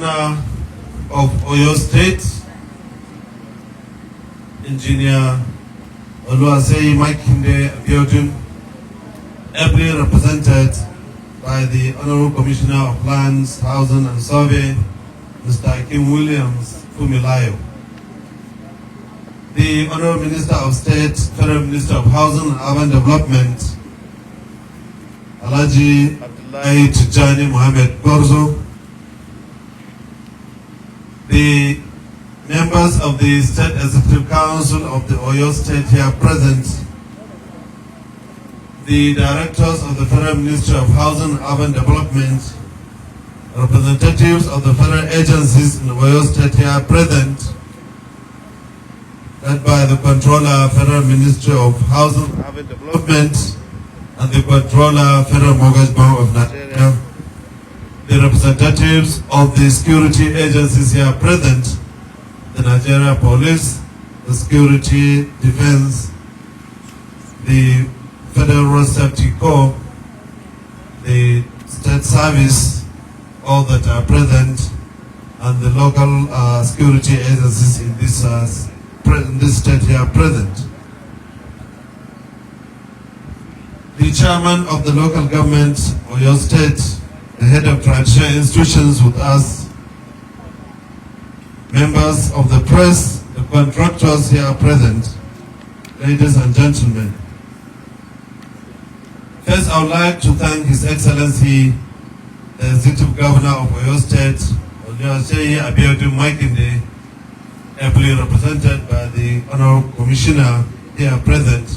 Of Oyo State, Engineer Oluwaseyi Abiodun, ably represented by the Honorable Commissioner of Lands, Housing and Survey, Mr. Kim Williams Fumilayo, the Honorable Minister of State, Federal Minister of Housing and Urban Development, Alhaji Abdullahi Tijani Mohammed Gorzo, the members of the State Executive Council of the Oyo State here present, the directors of the Federal Ministry of Housing and Urban Development, representatives of the federal agencies in the Oyo State here present, led by the Controller, Federal Ministry of Housing and Urban Development, and the Controller, Federal Mortgage Bank of Nigeria, the representatives of the security agencies here present, the Nigeria Police, the Security Defense, the Federal Road Safety Corps, the State Service, all that are present, and the local security agencies in this state here present. The chairman of the local government, Oyo State, the head of traditional institutions with us, members of the press, the contractors here present, ladies and gentlemen. First, I would like to thank His Excellency, the Executive Governor of Oyo State, Oluwaseyi Abiodun Makinde, ably represented by the Honorable Commissioner here present,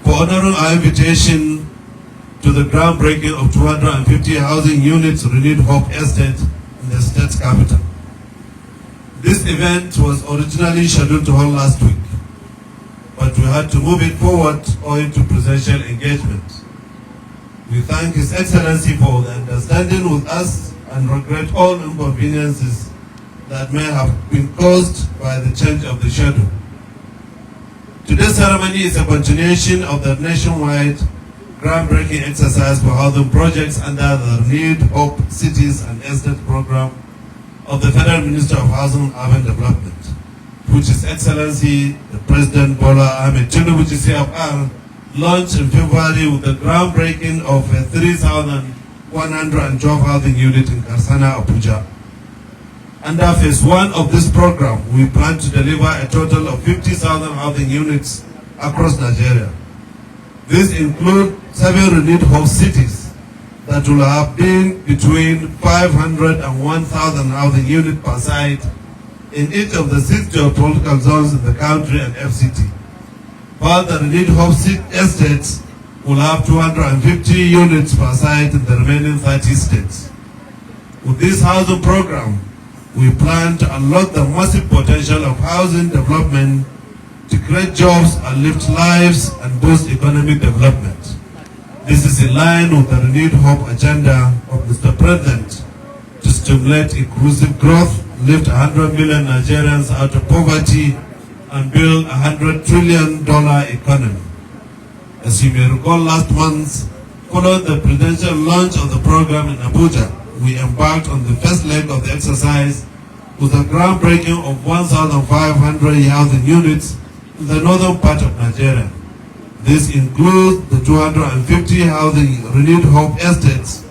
for honoring our invitation to the groundbreaking of 250 housing units renewed Hope Estate in the state's capital. This event was originally scheduled to hold last week, but we had to move it forward owing to presidential engagement. We thank His Excellency for the understanding with us and regret all inconveniences that may have been caused by the change of the schedule. Today's ceremony is a continuation of the nationwide groundbreaking exercise for housing projects under the Renewed Hope Cities and Estate Program of the Federal Ministry of Housing and Urban Development, which His Excellency, the President Bola Ahmed Tinubu, GCFR, launched in February with the groundbreaking of a 3,112 housing unit in Karsana, Abuja. Under phase 1 of this program, we plan to deliver a total of 50,000 housing units across Nigeria. This includes 7 renewed hope cities that will have been between 500 and 1,000 housing units per site in each of the 6 geopolitical zones in the country and FCT. While the renewed hope estates will have 250 units per site in the remaining 30 states. With this housing program, we plan to unlock the massive potential of housing development to create jobs and lift lives and boost economic development. This is in line with the renewed hope agenda of Mr. President to stimulate inclusive growth, lift 100 million Nigerians out of poverty, and build a $100 trillion economy. As you may recall, last month, following the presidential launch of the program in Abuja, we embarked on the first leg of the exercise with the groundbreaking of 1,500 housing units in the northern part of Nigeria. This includes the 250 housing renewed hope estates,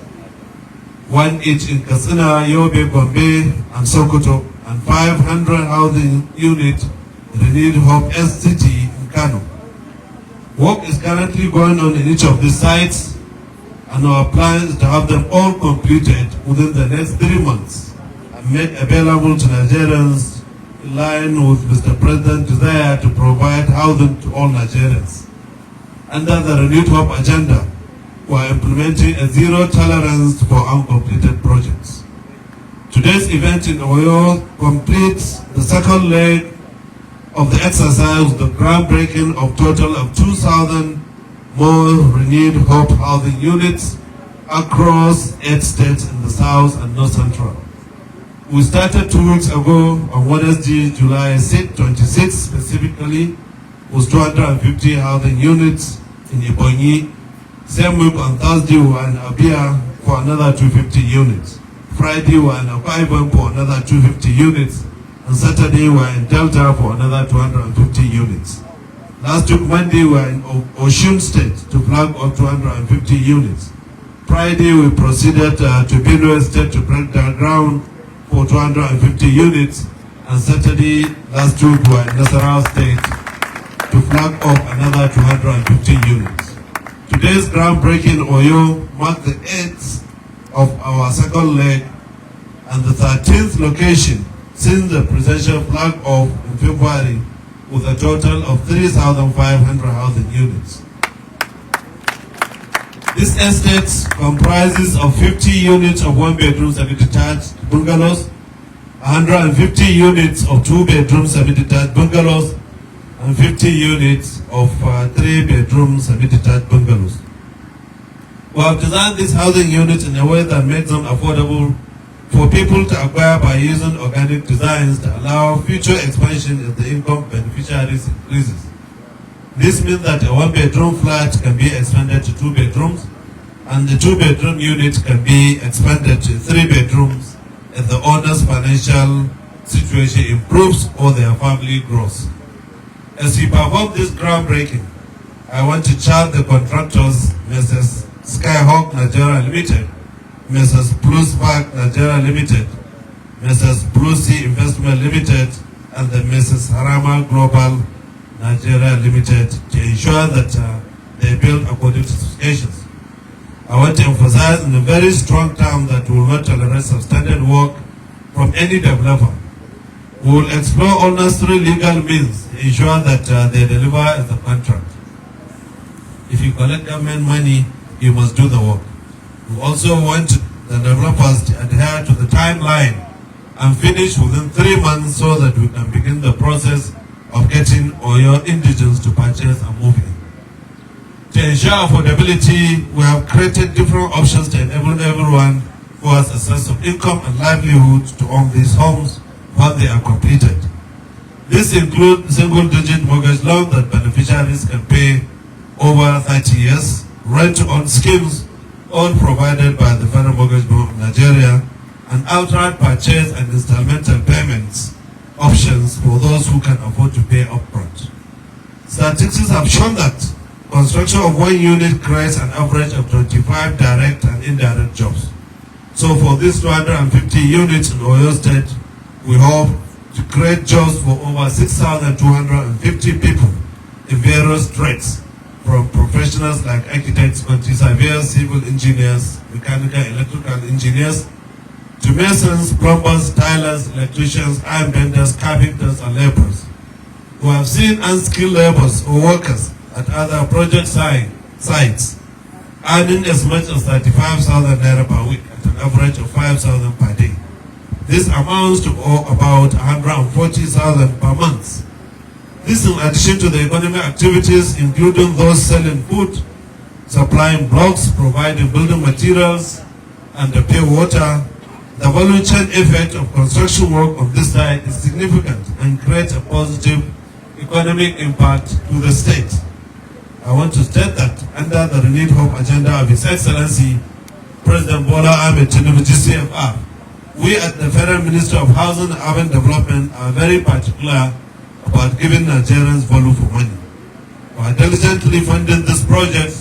1 each in Karsana, Yobe, Gombe, and Sokoto, and 500 housing unit renewed hope city in Kano. Work is currently going on in each of these sites, and our plan is to have them all completed within the next 3 months and made available to Nigerians in line with Mr. President's desire to provide housing to all Nigerians. Under the Renewed Hope agenda, we are implementing a zero tolerance for uncompleted projects. Today's event in Oyo completes the second leg of the exercise with the groundbreaking of total of 2,000 more renewed hope housing units across 8 states in the south and north central. We started 2 weeks ago on Wednesday, July 26 specifically, with 250 housing units in Ebonyi. Same week on Thursday we were in Abuja for another 250 units. Friday, we were in Akwa Ibom for another 250 units. And Saturday, we were in Delta for another 250 units. Last week, Monday, we were in Osun State to flag up 250 units. Friday, we proceeded to Benue State to break down ground for 250 units. And Saturday, last week, we were in Nasarawa State to flag up another 250 units. Today's groundbreaking in Oyo marked the 8th of our second leg and the 13th location since the presidential flag off in February, with a total of 3,500 housing units. This estate comprises of 50 units of one-bedroom semi-detached bungalows, 150 units of two-bedroom semi-detached bungalows, and 50 units of three-bedroom semi-detached bungalows. We have designed these housing units in a way that makes them affordable for people to acquire by using organic designs to allow future expansion if the income beneficiaries increases. This means that a one-bedroom flat can be expanded to 2 bedrooms, and the 2-bedroom unit can be expanded to 3 bedrooms if the owner's financial situation improves or their family grows. As we perform this groundbreaking, I want to charge the contractors, Mrs. Skyhawk Nigeria Limited, Mrs. Blue Spark Nigeria Limited, Mrs. Blue Sea Investment Limited, and the Mrs. Harama Global Nigeria Limited to ensure that they build according to specifications. I want to emphasize in a very strong term that we will not tolerate substandard work from any developer. We will explore all necessary legal means to ensure that they deliver as a contract. If you collect government money, you must do the work. We also want the developers to adhere to the timeline and finish within 3 months so that we can begin the process of getting Oyo indigents to purchase and move in. To ensure affordability, we have created different options to enable everyone who has a sense of income and livelihood to own these homes once they are completed. This includes single-digit mortgage loan that beneficiaries can pay over 30 years, rent-to-own schemes, all provided by the Federal Mortgage Board of Nigeria, and outright purchase and installmental payments options for those who can afford to pay upfront. Statistics have shown that construction of one unit creates an average of 25 direct and indirect jobs. So for these 250 units in Oyo State, we hope to create jobs for over 6,250 people in various trades, from professionals like architects, quantity surveyors, civil engineers, mechanical, electrical engineers, to masons, plumbers, tilers, electricians, iron benders, carpenters, and laborers. We have seen unskilled laborers or workers at other project sites earning as much as 35,000 naira per week at an average of 5,000 per day. This amounts to about 140,000 per month. This in addition to the economic activities, including those selling food, supplying blocks, providing building materials, and the pure water. The value chain effect of construction work on this side is significant and creates a positive economic impact to the state. I want to state that under the renewed hope agenda of His Excellency, President Bola Ahmed Tinubu, GCFR, we at the Federal Ministry of Housing and Urban Development are very particular about giving Nigerians value for money. We are diligently funding this project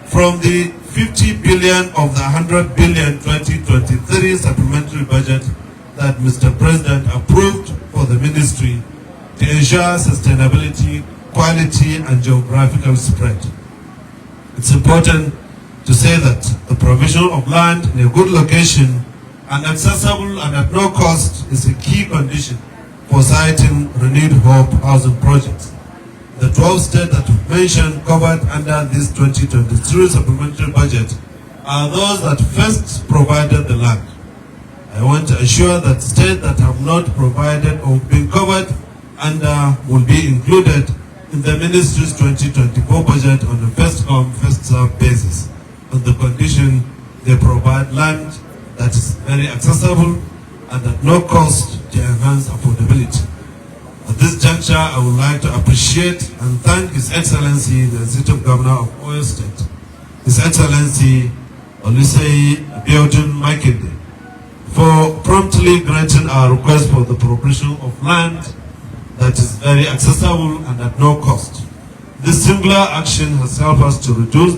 from the 50 billion of the 100 billion 2023 supplementary budget that Mr. President approved for the ministry to ensure sustainability, quality, and geographical spread. It's important to say that the provision of land in a good location and accessible and at no cost is a key condition for siting renewed hope housing projects. The 12 states that we've mentioned covered under this 2023 supplementary budget are those that first provided the land. I want to assure that states that have not provided or been covered under will be included in the ministry's 2024 budget on a first-come, first-served basis, on the condition they provide land that is very accessible and at no cost to enhance affordability. At this juncture, I would like to appreciate and thank His Excellency, the Executive Governor of Oyo State, His Excellency Oluwaseyi Abiodun Makinde, for promptly granting our request for the provision of land that is very accessible and at no cost. This singular action has helped us to reduce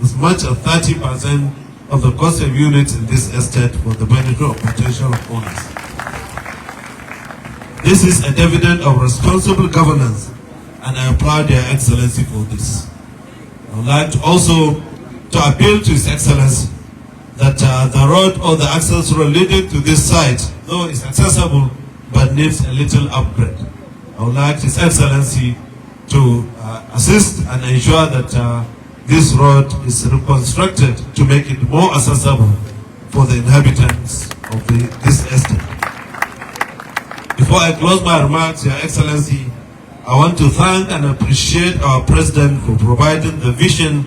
as much as 30% of the cost of units in this estate for the benefit of potential owners. This is a dividend of responsible governance, and I applaud Your Excellency for this. I would like to also to appeal to His Excellency that the road or the access road leading to this site, though is accessible, but needs a little upgrade. I would like His Excellency to assist and ensure that this road is reconstructed to make it more accessible for the inhabitants of this estate. Before I close my remarks, Your Excellency, I want to thank and appreciate our President for providing the vision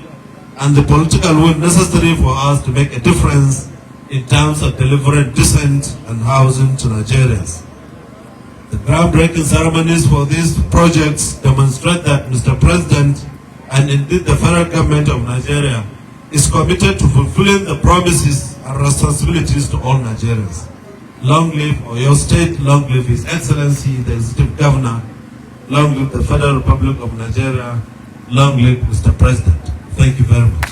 and the political will necessary for us to make a difference in terms of delivering decent and housing to Nigerians. The groundbreaking ceremonies for these projects demonstrate that Mr. President and indeed the federal government of Nigeria is committed to fulfilling the promises and responsibilities to all Nigerians. Long live Oyo State, long live His Excellency, the Executive Governor, long live the Federal Republic of Nigeria, long live Mr. President. Thank you very much.